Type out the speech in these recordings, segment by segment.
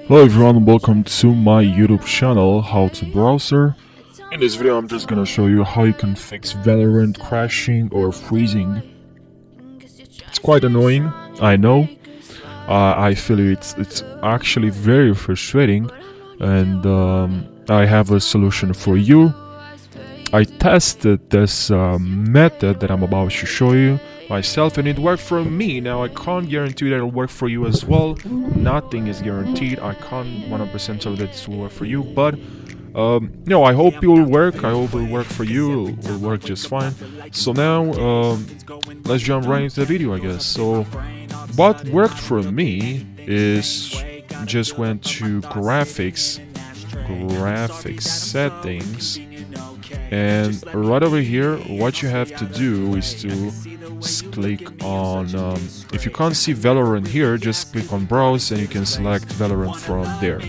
Hello everyone and welcome to my YouTube channel, How to Browser. In this video I'm just gonna show you how you can fix Valorant crashing or freezing. It's quite annoying, I know. I feel it's actually very frustrating, and I have a solution for you. I tested this method that I'm about to show you myself, and it worked for me. Now I can't guarantee that it'll work for you as well. Nothing is guaranteed. I can't 100% tell that it will work for you, but no, I hope it will work. I hope it will work for you. It will work just fine. So now let's jump right into the video, I guess. So what worked for me is just went to graphics settings, and right over here what you have to do is to click on if you can't see Valorant here, just click on browse and you can select Valorant from there.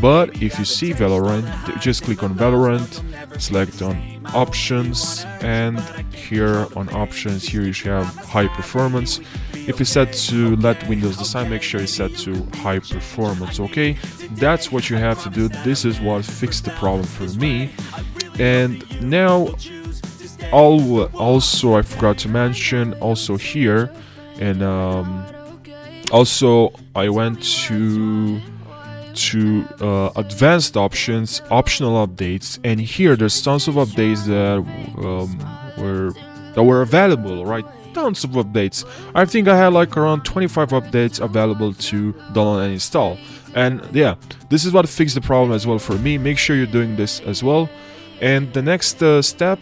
But if you see Valorant, just click on Valorant, select on options, and here on options here you should have high performance. If you set to let Windows decide, make sure it's set to high performance. Okay, that's what you have to do. This is what fixed the problem for me. And now also I forgot to mention also here, and also I went to advanced options, optional updates, and here there's tons of updates that were available, right? Tons of updates. I think I had like around 25 updates available to download and install. And yeah, this is what fixed the problem as well for me. Make sure you're doing this as well. And the next step,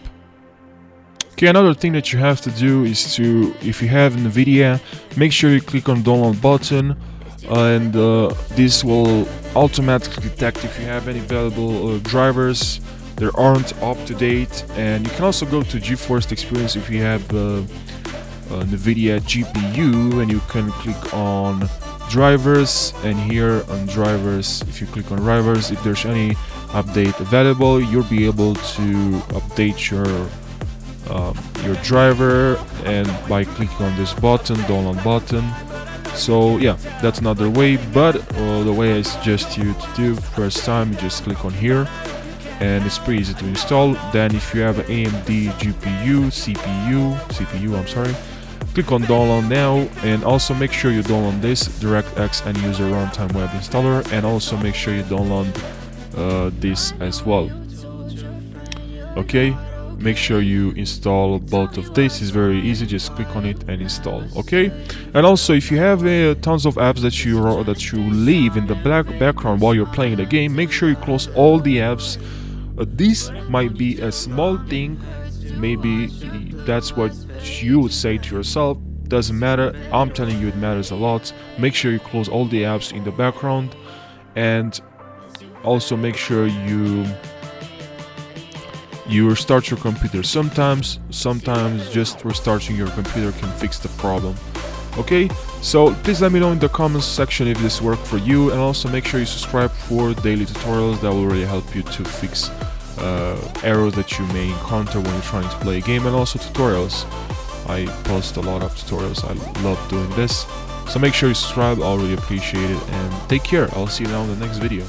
okay, another thing that you have to do is to, if you have NVIDIA, make sure you click on download button, and this will automatically detect if you have any available drivers that aren't up to date. And you can also go to GeForce Experience if you have NVIDIA GPU, and you can click on drivers, and here on drivers, if you click on drivers, if there's any update available, you'll be able to update your driver, and by clicking on this button, download button. So yeah, that's another way, but the way I suggest you to do first time, you just click on here and it's pretty easy to install. Then if you have an AMD GPU, CPU, I'm sorry, click on download now, and also make sure you download this DirectX End User Runtime Web Installer, and also make sure you download this as well. Okay, make sure you install both of this. It's very easy, just click on it and install. Okay, and also if you have tons of apps that you leave in the background while you're playing the game, make sure you close all the apps. This might be a small thing, maybe that's what you would say to yourself, doesn't matter. I'm telling you it matters a lot. Make sure you close all the apps in the background, and also make sure you restart your computer. Sometimes just restarting your computer can fix the problem. Okay, so please let me know in the comments section if this worked for you, and also make sure you subscribe for daily tutorials that will really help you to fix errors that you may encounter when you're trying to play a game, and also tutorials. I post a lot of tutorials. I love doing this, so make sure you subscribe. I'll really appreciate it, and take care. I'll see you now in the next video.